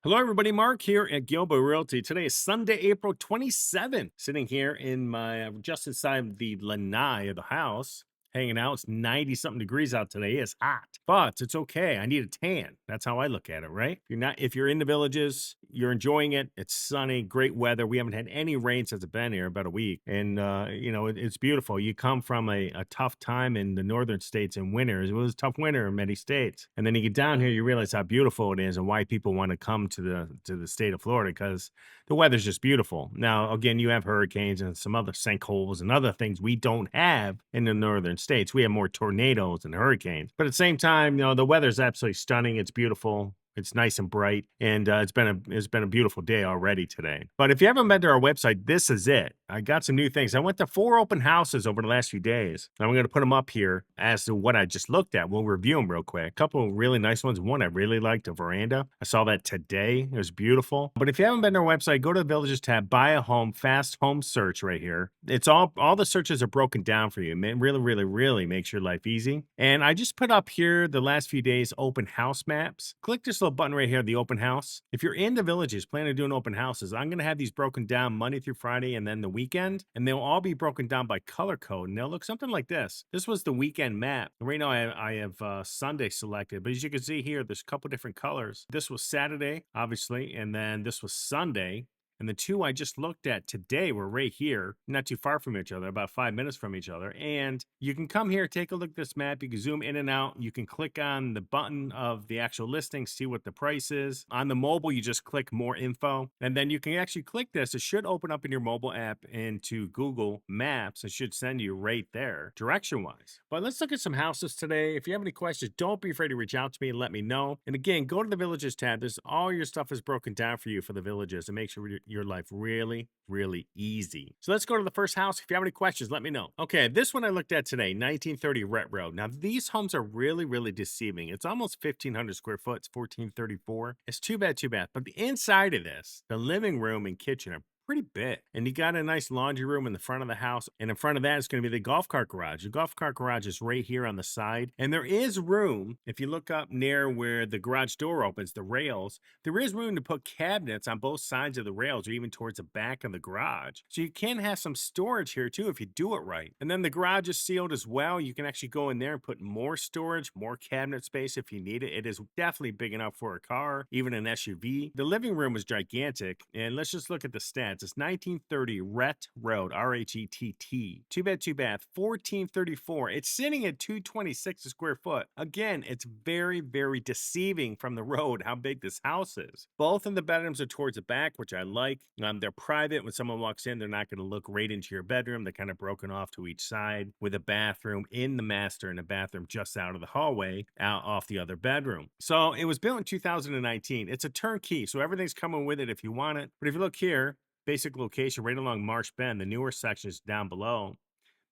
Hello, everybody. Mark here at Gilbo Realty. Today is Sunday, April 27th. Sitting here in my just inside the lanai of the house, hanging out. It's 90 something degrees out today. It's hot, but it's okay. I need a tan. That's how I look at it, right? If you're in the villages, you're enjoying it. It's sunny, great weather. We haven't had any rain since I've been here about a week, and it's beautiful. You come from a tough time in the northern states in winters. It was a tough winter in many states, and then you get down here, you realize how beautiful it is and why people want to come to the state of Florida because the weather's just beautiful. Now, again, you have hurricanes and some other sinkholes and other things we don't have in the northern states. We have more tornadoes and hurricanes, but at the same time, the weather's absolutely stunning. It's beautiful. It's nice and bright, and it's been a beautiful day already today. But if you haven't been to our website, this is it. I got some new things. I went to 4 open houses over the last few days. I'm going to put them up here as to what I just looked at. We'll review them real quick. A couple of really nice ones. One I really liked, a Veranda. I saw that today. It was beautiful. But if you haven't been to our website, go to the Villages tab, buy a home, fast home search right here. It's all the searches are broken down for you. It really, really, really makes your life easy. And I just put up here the last few days open house maps. Click this little button right here, the open house. If you're in the villages planning on doing open houses, I'm going to have these broken down Monday through Friday and then the weekend, and they'll all be broken down by color code, and they'll look something like this. This was the weekend map. Right now I have Sunday selected, but as you can see here, there's a couple different colors. This was Saturday, obviously, and then this was Sunday. And the two I just looked at today were right here, not too far from each other, about 5 minutes from each other. And you can come here, take a look at this map. You can zoom in and out. You can click on the button of the actual listing, see what the price is. On the mobile, you just click more info. And then you can actually click this. It should open up in your mobile app into Google Maps. It should send you right there, direction-wise. But let's look at some houses today. If you have any questions, don't be afraid to reach out to me and let me know. And again, go to the Villages tab. There's all your stuff is broken down for you for the villages and make sure your life really, really easy. So let's go to the first house. If you have any questions, let me know. Okay, this one I looked at today, 1930 Rhett Road. Now, these homes are really, really deceiving. It's almost 1,500 square foot. It's 1,434. It's too bad. But the inside of this, the living room and kitchen are pretty big. And you got a nice laundry room in the front of the house. And in front of that is going to be the golf cart garage. The golf cart garage is right here on the side. And there is room, if you look up near where the garage door opens, the rails, there is room to put cabinets on both sides of the rails or even towards the back of the garage. So you can have some storage here too if you do it right. And then the garage is sealed as well. You can actually go in there and put more storage, more cabinet space if you need it. It is definitely big enough for a car, even an SUV. The living room is gigantic. And let's just look at the stats. It's 1930 Rhett Road, R-H-E-T-T. Two bed, 1434. It's sitting at 226 a square foot. Again, it's very, very deceiving from the road how big this house is. Both of the bedrooms are towards the back, which I like. They're private. When someone walks in, they're not going to look right into your bedroom. They're kind of broken off to each side with a bathroom in the master and a bathroom just out of the hallway, out off the other bedroom. So it was built in 2019. It's a turnkey, so everything's coming with it if you want it. But if you look here, basic location right along Marsh Bend, the newer section is down below.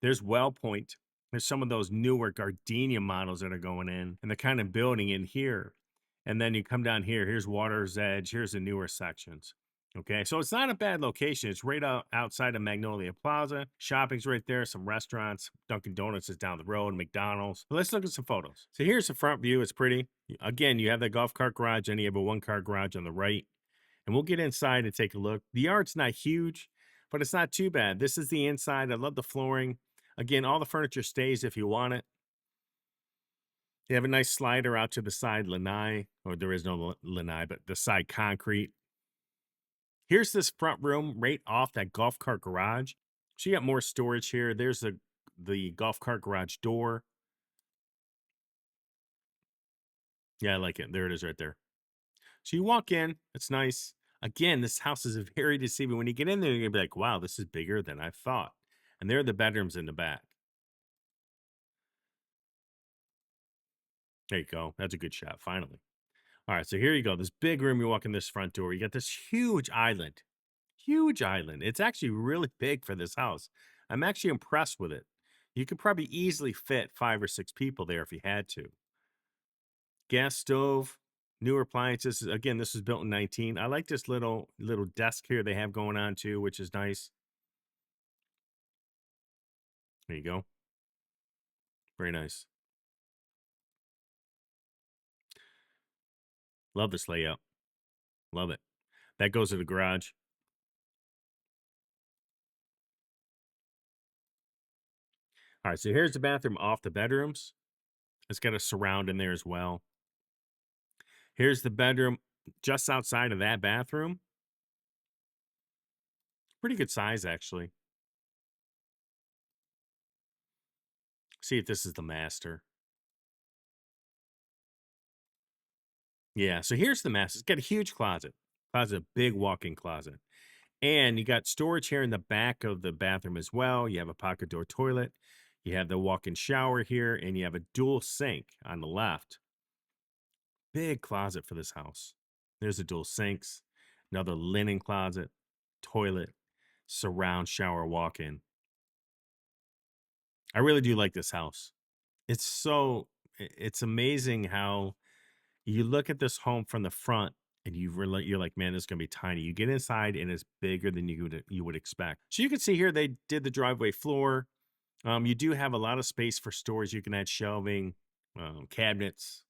There's Well Point. There's some of those newer gardenia models that are going in, and they're kind of building in here. And then you come down here. Here's Water's Edge. Here's the newer sections. Okay, so it's not a bad location. It's right outside of Magnolia Plaza. Shopping's right there. Some restaurants. Dunkin' Donuts is down the road. McDonald's. But let's look at some photos. So here's the front view. It's pretty. Again, you have the golf cart garage, and you have a one-car garage on the right. And we'll get inside and take a look. The yard's not huge, but it's not too bad. This is the inside. I love the flooring. Again, all the furniture stays if you want it. You have a nice slider out to the side lanai, or there is no lanai, but the side concrete. Here's this front room right off that golf cart garage. So you got more storage here. There's the golf cart garage door. Yeah, I like it. There it is right there. So you walk in. It's nice. Again, this house is very deceiving. When you get in there, you're going to be like, wow, this is bigger than I thought. And there are the bedrooms in the back. There you go. That's a good shot, finally. All right, so here you go. This big room, you walk in this front door. You got this huge island. Huge island. It's actually really big for this house. I'm actually impressed with it. You could probably easily fit 5 or 6 people there if you had to. Gas stove, newer appliances. Again, this was built in 19. I like this little desk here they have going on too, which is nice. There you go. Very nice. Love this layout. Love it. That goes to the garage. All right, so here's the bathroom off the bedrooms. It's got a surround in there as well. Here's the bedroom just outside of that bathroom. Pretty good size, actually. See if this is the master. Yeah, so here's the master. It's got a huge closet. Closet, a big walk-in closet. And you got storage here in the back of the bathroom as well. You have a pocket door toilet. You have the walk-in shower here, and you have a dual sink on the left. Big closet for this house. There's the dual sinks, another linen closet, toilet, surround shower walk-in. I really do like this house. It's amazing how you look at this home from the front and you're like, man, this is gonna be tiny. You get inside and it's bigger than you would expect. So you can see here they did the driveway floor. You do have a lot of space for storage. You can add shelving, cabinets,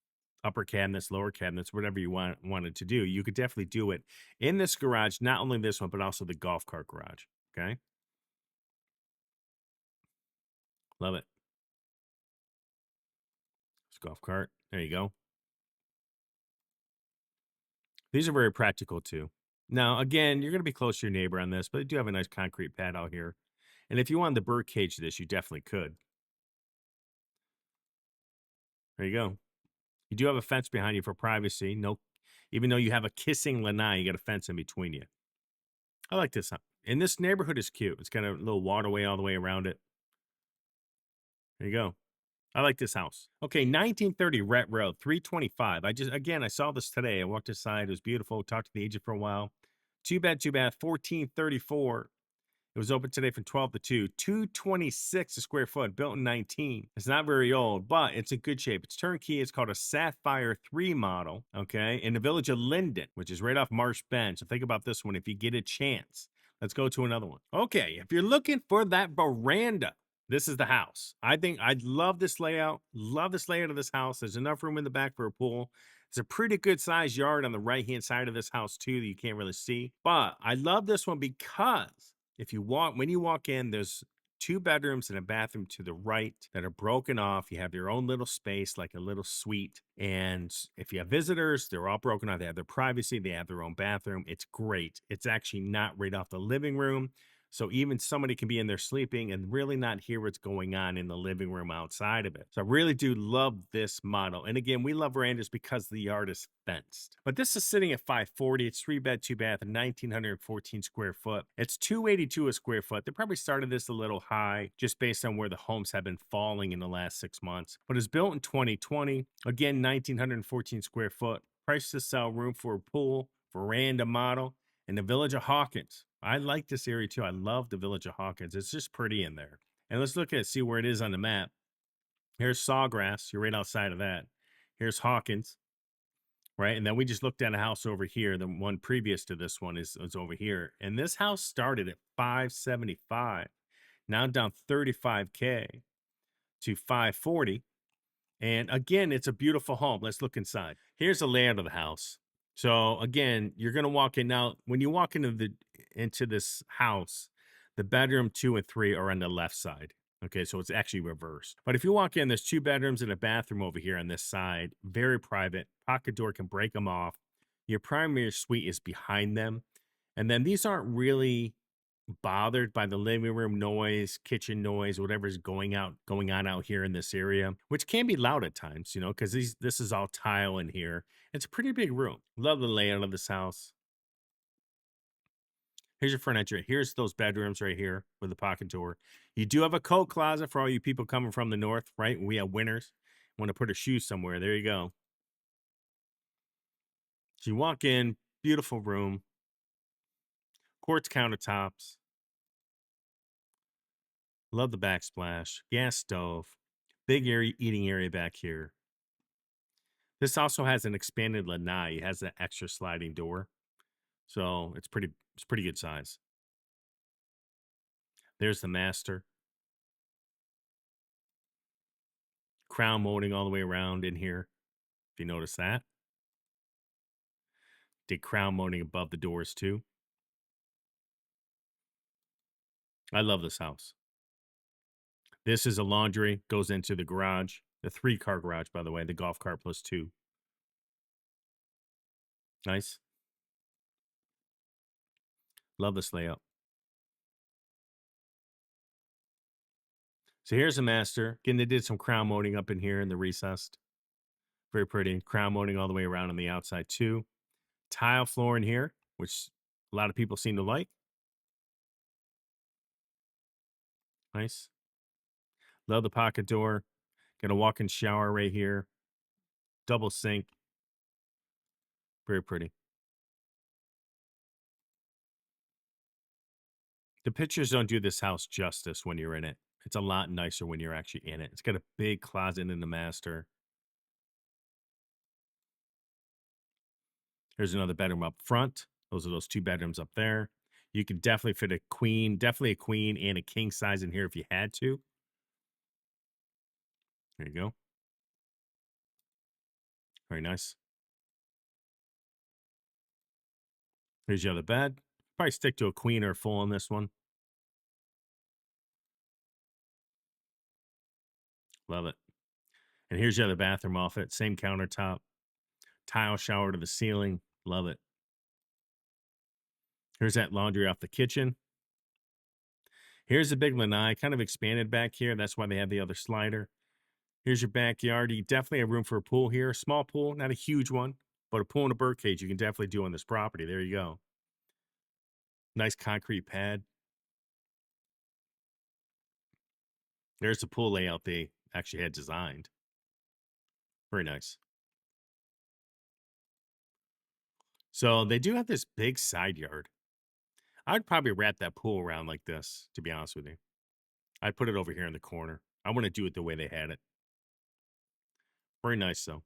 upper cabinets, lower cabinets, whatever you wanted to do. You could definitely do it in this garage. Not only this one, but also the golf cart garage. Okay, love it. This golf cart. There you go. These are very practical too. Now, again, you're going to be close to your neighbor on this, but they do have a nice concrete pad out here. And if you wanted the bird cage this, you definitely could. There you go. You do have a fence behind you for privacy. No, even though you have a kissing lanai, you got a fence in between you. I like this. And this neighborhood is cute. It's got a little waterway all the way around it. There you go. I like this house. Okay, 1930 Rhett Road, 325. I saw this today. I walked inside. It was beautiful. Talked to the agent for a while. Two bed, 1434. It was open today from 12 to 2. 226 a square foot, built in 19. It's not very old, but it's in good shape. It's turnkey. It's called a Sapphire 3 model, okay, in the village of Linden, which is right off Marsh Bend. So think about this one if you get a chance. Let's go to another one. Okay, if you're looking for that veranda, this is the house. I think I love this layout. Love this layout of this house. There's enough room in the back for a pool. It's a pretty good sized yard on the right hand side of this house, too, that you can't really see. But I love this one because when you walk in, there's two bedrooms and a bathroom to the right that are broken off. You have your own little space, like a little suite. And if you have visitors, they're all broken off. They have their privacy. They have their own bathroom. It's great. It's actually not right off the living room. So even somebody can be in there sleeping and really not hear what's going on in the living room outside of it. So I really do love this model. And again, we love verandas because the yard is fenced. But this is sitting at 540. It's 3 bed, 2 bath, and 1,914 square foot. It's 282 a square foot. They probably started this a little high just based on where the homes have been falling in the last 6 months. But it's built in 2020. Again, 1,914 square foot. Price to sell, room for a pool, veranda model in the village of Hawkins. I like this area too. I love the village of Hawkins. It's just pretty in there. And let's see where it is on the map. Here's Sawgrass. You're right outside of that. Here's Hawkins, right? And then we just looked at a house over here. The one previous to this one is over here. And this house started at 575. Now down 35K to 540. And again, it's a beautiful home. Let's look inside. Here's the layout of the house. So again, you're going to walk in now. When you walk into this house, the bedroom 2 and 3 are on the left side. Okay, so it's actually reversed. But if you walk in, there's 2 bedrooms and a bathroom over here on this side. Very private. Pocket door can break them off. Your primary suite is behind them. And then these aren't really bothered by the living room noise, kitchen noise, whatever's going on out here in this area, which can be loud at times, because this is all tile in here. It's a pretty big room. Love the layout of this house. Here's your furniture. Here's those bedrooms right here with the pocket door. You do have a coat closet for all you people coming from the north, right? We have winters. Want to put a shoe somewhere. There you go. So you walk in, beautiful room, quartz countertops. Love the backsplash, gas stove, big area eating area back here. This also has an expanded lanai. It has an extra sliding door, so it's pretty good size. There's the master. Crown molding all the way around in here. If you notice that. Did crown molding above the doors too. I love this house. This is a laundry, goes into the garage. The 3-car garage, by the way, the golf cart plus 2. Nice. Love this layout. So here's a master. Again, they did some crown molding up in here in the recessed. Very pretty. Crown molding all the way around on the outside too. Tile floor in here, which a lot of people seem to like. Nice. Love the pocket door. Got a walk-in shower right here. Double sink. Very pretty. The pictures don't do this house justice when you're in it. It's a lot nicer when you're actually in it. It's got a big closet in the master. Here's another bedroom up front. Those are those 2 bedrooms up there. You could definitely fit a queen, definitely a queen and a king size in here if you had to. There you go. Very nice. Here's your other bed. Probably stick to a queen or a full on this one. Love it. And here's your other bathroom off it. Same countertop. Tile shower to the ceiling. Love it. Here's that laundry off the kitchen. Here's a big lanai, kind of expanded back here. That's why they have the other slider. Here's your backyard. You definitely have room for a pool here. Small pool, not a huge one, but a pool and a bird cage you can definitely do on this property. There you go. Nice concrete pad. There's the pool layout they actually had designed. Very nice. So they do have this big side yard. I'd probably wrap that pool around like this, to be honest with you. I'd put it over here in the corner. I want to do it the way they had it. Very nice, though.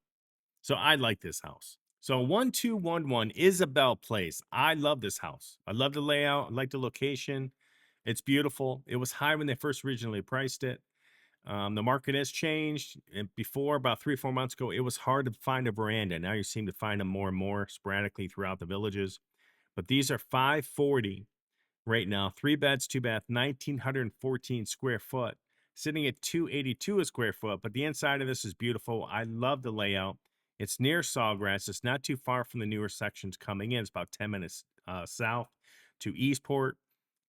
So I like this house. So 1211 Isabel Place. I love this house. I love the layout. I like the location. It's beautiful. It was high when they first originally priced it. The market has changed. And before, about 3 or 4 months ago, it was hard to find a veranda. Now you seem to find them more and more sporadically throughout the villages. But these are 540 right now. 3 beds, 2 bath, 1,914 square foot, sitting at 282 a square foot. But the inside of this is beautiful. I love the layout. It's near Sawgrass. It's not too far from the newer sections coming in. It's about 10 minutes south to Eastport.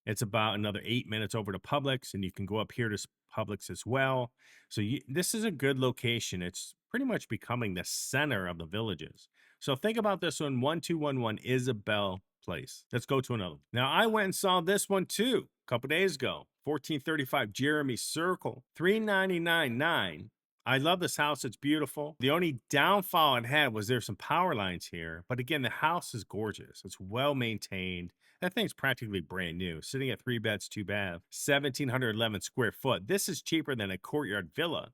It's about another 8 minutes over to Publix, and you can go up here to Publix as well. So this is a good location. It's pretty much becoming the center of the villages. So think about this one, 1211 Isabel Place. Let's go to another. Now, I went and saw this one too a couple days ago. 1435 Jeremy Circle, 399.9. I love this house. It's beautiful. The only downfall it had was there's some power lines here. But again, the house is gorgeous. It's well maintained. That thing's practically brand new, sitting at 3 beds, 2 bath, 1,711 square foot. This is cheaper than a courtyard villa.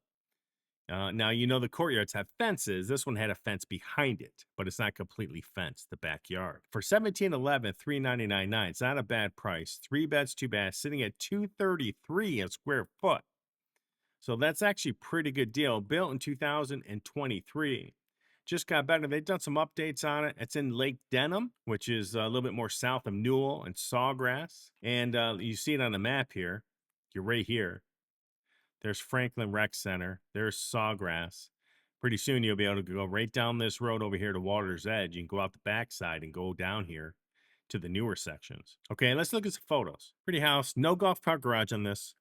Now, you know the courtyards have fences. This one had a fence behind it, but it's not completely fenced, the backyard. For 1,711, 399.9, it's not a bad price. 3 beds, 2 baths, sitting at 233 a square foot. So that's actually a pretty good deal. Built in 2023. Just got better. They've done some updates on it. It's in Lake Denham, which is a little bit more south of Newell and Sawgrass. And you see it on the map here. You're right here. There's Franklin Rec Center. There's Sawgrass. Pretty soon you'll be able to go right down this road over here to Water's Edge. You can go out the backside and go down here to the newer sections. Okay, let's look at some photos. Pretty house. No golf cart garage on this.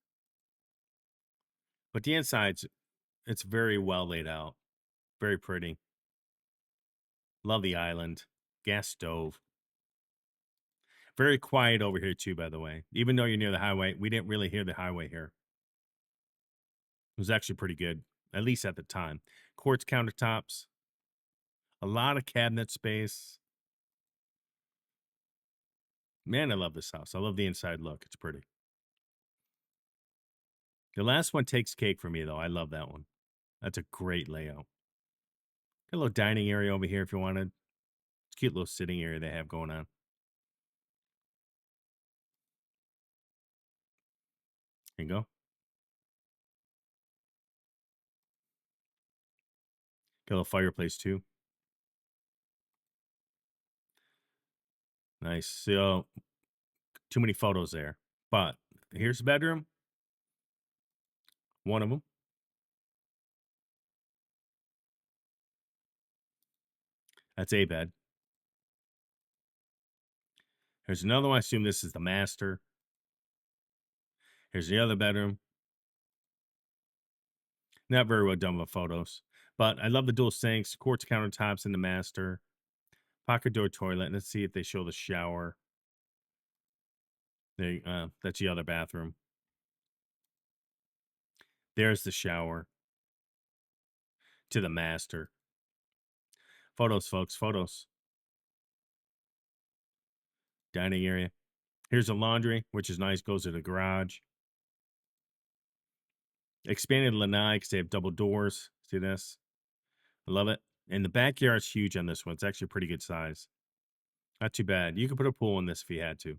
But the inside's, it's very well laid out. Very pretty. Love the island. Gas stove. Very quiet over here too, by the way. Even though you're near the highway, we didn't really hear the highway here. It was actually pretty good, at least at the time. Quartz countertops. A lot of cabinet space. Man, I love this house. I love the inside look. It's pretty. The last one takes cake for me, though. I love that one. That's a great layout. Got a little dining area over here if you wanted. It's a cute little sitting area they have going on. There you go. Got a little fireplace, too. Nice. So too many photos there. But here's the bedroom. One of them. That's a bed. Here's another one. I assume this is the master. Here's the other bedroom. Not very well done with photos. But I love the dual sinks, quartz countertops in the master. Pocket door toilet. Let's see if they show the shower. That's the other bathroom. There's the shower to the master. Photos, folks. Photos. Dining area. Here's the laundry, which is nice. Goes to the garage. Expanded lanai because they have double doors. See this? I love it. And the backyard's huge on this one. It's actually a pretty good size. Not too bad. You could put a pool in this if you had to.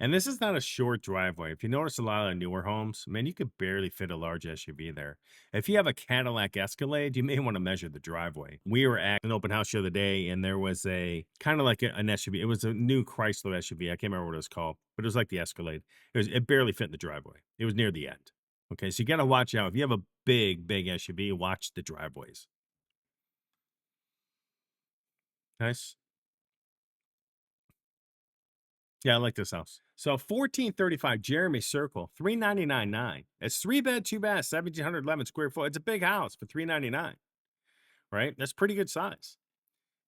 And this is not a short driveway. If you notice a lot of newer homes, man, you could barely fit a large SUV there. If you have a Cadillac Escalade, you may want to measure the driveway. We were at an open house the other day, and there was a kind of like an SUV. It was a new Chrysler SUV. I can't remember what it was called, but it was like the Escalade. It barely fit in the driveway. It was near the end. Okay, so you got to watch out. If you have a big SUV, watch the driveways. Nice. Yeah, I like this house. So 1435 Jeremy Circle, 399.9. It's 3 bed, 2 bath, 1,711 square foot. It's a big house for 399, right? That's pretty good size.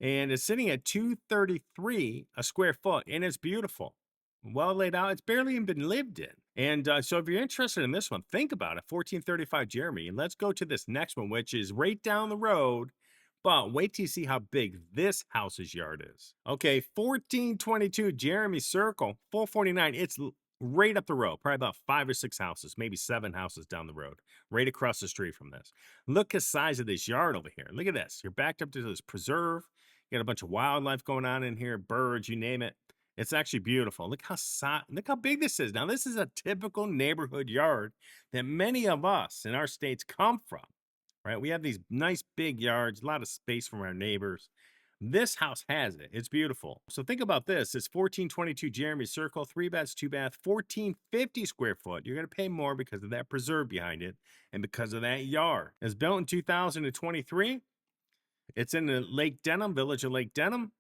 And it's sitting at 233 a square foot, and it's beautiful. Well laid out. It's barely even been lived in. And so if you're interested in this one, think about it. 1435 Jeremy. And let's go to this next one, which is right down the road. But wait till you see how big this house's yard is. Okay, 1422 Jeremy Circle, 449. It's right up the road, probably about 5 or 6 houses, maybe 7 houses down the road, right across the street from this. Look at the size of this yard over here. Look at this. You're backed up to this preserve. You got a bunch of wildlife going on in here, birds, you name it. It's actually beautiful. Look how big this is. Now, this is a typical neighborhood yard that many of us in our states come from. Right? We have these nice big yards, a lot of space from our neighbors. This house has it. It's beautiful. So think about this. It's 1422 Jeremy Circle, 3 beds, 2 bath, 1450 square foot. You're going to pay more because of that preserve behind it and because of that yard. It's built in 2023. It's in the Lake Denham, village of Lake Denham.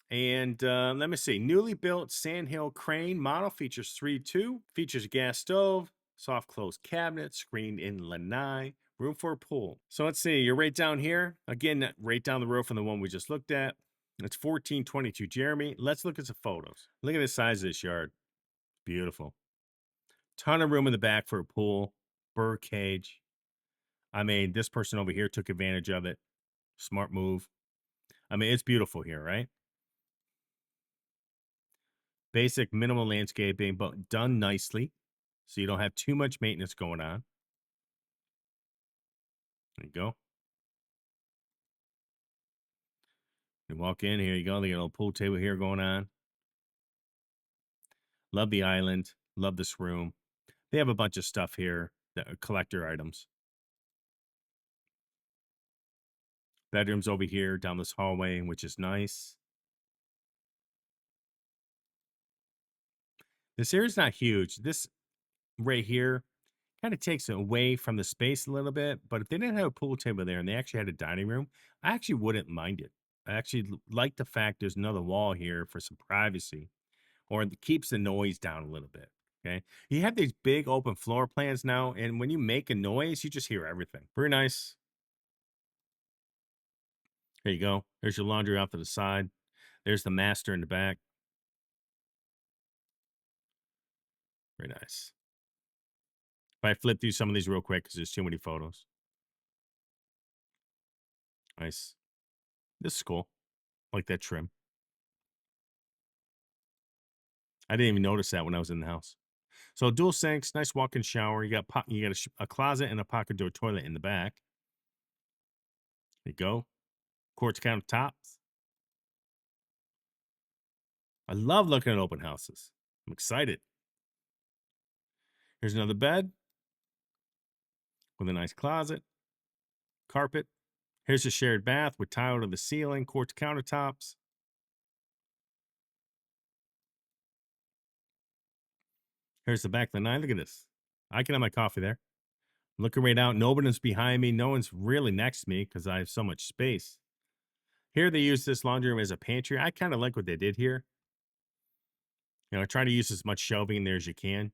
And let me see. Newly built Sandhill crane model features 3.2, features gas stove, soft close cabinet, screened in lanai, room for a pool. So let's see. You're right down here. Again, right down the road from the one we just looked at. It's 1422 Jeremy. Let's look at some photos. Look at the size of this yard. Beautiful. Ton of room in the back for a pool, bird cage. I mean, this person over here took advantage of it. Smart move. I mean, it's beautiful here, right? Basic minimal landscaping, but done nicely. So you don't have too much maintenance going on. There you go. You walk in, here you go. They got a little pool table here going on. Love the island. Love this room. They have a bunch of stuff here that are collector items. Bedrooms over here down this hallway, which is nice. This area's not huge. This right here kind of takes it away from the space a little bit. But if they didn't have a pool table there and they actually had a dining room, I actually wouldn't mind it. I actually like the fact there's another wall here for some privacy, or it keeps the noise down a little bit. Okay. You have these big open floor plans now, and when you make a noise, you just hear everything. Very nice. There you go. There's your laundry off to the side. There's the master in the back. Very nice. If I flip through some of these real quick because there's too many photos. Nice. This is cool. Like that trim. I didn't even notice that when I was in the house. So dual sinks, nice walk-in shower. You got a closet and a pocket door toilet in the back. There you go. Quartz countertops. I love looking at open houses. I'm excited. Here's another bed with a nice closet, carpet. Here's a shared bath with tile to the ceiling, quartz countertops. Here's the back of the nine. Look at this. I can have my coffee there. Looking right out. Nobody's behind me. No one's really next to me because I have so much space. Here they use this laundry room as a pantry. I kind of like what they did here. Try to use as much shelving in there as you can.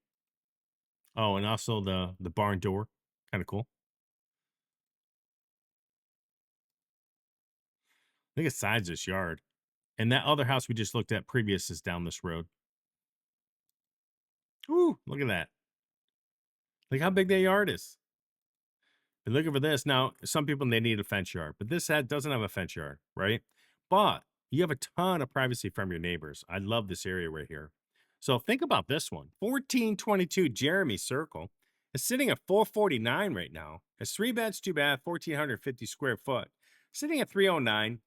Oh, and also the barn door. Kind of cool. Look at the size of this yard. And that other house we just looked at previous is down this road. Ooh, look at that. Look how big that yard is. Been looking for this. Now, some people, they need a fence yard, but this doesn't have a fence yard, right? But you have a ton of privacy from your neighbors. I love this area right here. So think about this one. 1422 Jeremy Circle is sitting at 449 right now. It's 3 beds, 2 bath, 1,450 square foot. Sitting at 309.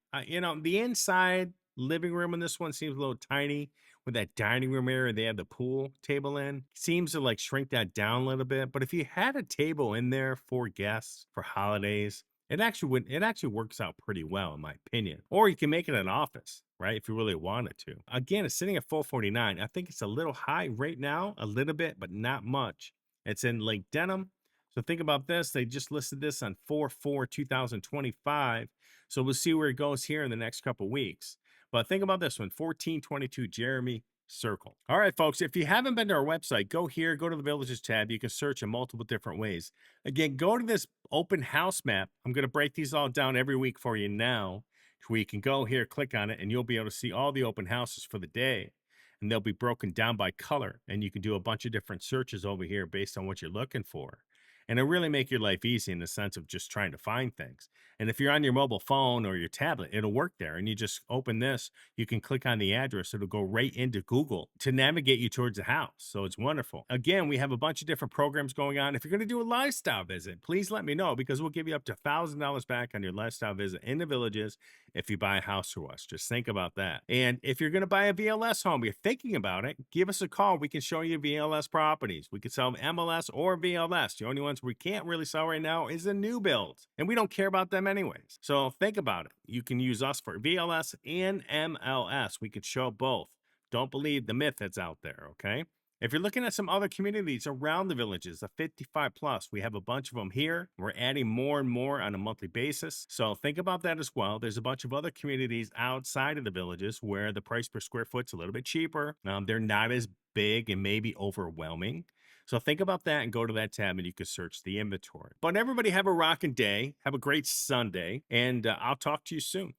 The inside living room in this one seems a little tiny with that dining room area they have the pool table in. Seems to like shrink that down a little bit. But if you had a table in there for guests for holidays, it actually works out pretty well in my opinion. Or you can make it an office, right? If you really wanted to. Again, it's sitting at 449. I think it's a little high right now, a little bit, but not much. It's in Lake Denham. So think about this. They just listed this on 4/4/2025. So we'll see where it goes here in the next couple weeks. But think about this one, 1422 Jeremy Circle. All right, folks, if you haven't been to our website, go here, go to the Villages tab. You can search in multiple different ways. Again, go to this open house map. I'm going to break these all down every week for you now, where you can go here, click on it, and you'll be able to see all the open houses for the day. And they'll be broken down by color. And you can do a bunch of different searches over here based on what you're looking for. And it'll really make your life easy in the sense of just trying to find things. And if you're on your mobile phone or your tablet, it'll work there. And you just open this, you can click on the address. It'll go right into Google to navigate you towards the house. So it's wonderful. Again, we have a bunch of different programs going on. If you're going to do a lifestyle visit, please let me know because we'll give you up to $1,000 back on your lifestyle visit in the Villages if you buy a house through us. Just think about that. And if you're going to buy a VLS home, you're thinking about it, give us a call. We can show you VLS properties. We can sell them MLS or VLS. The only ones we can't really sell right now is the new builds. And we don't care about them anyways. So think about it. You can use us for VLS and MLS. We could show both. Don't believe the myth that's out there, okay? If you're looking at some other communities around the Villages, the 55 plus, we have a bunch of them here. We're adding more and more on a monthly basis. So think about that as well. There's a bunch of other communities outside of the Villages where the price per square foot's a little bit cheaper. They're not as big and maybe overwhelming. So think about that and go to that tab and you can search the inventory. But everybody have a rocking day. Have a great Sunday. And I'll talk to you soon.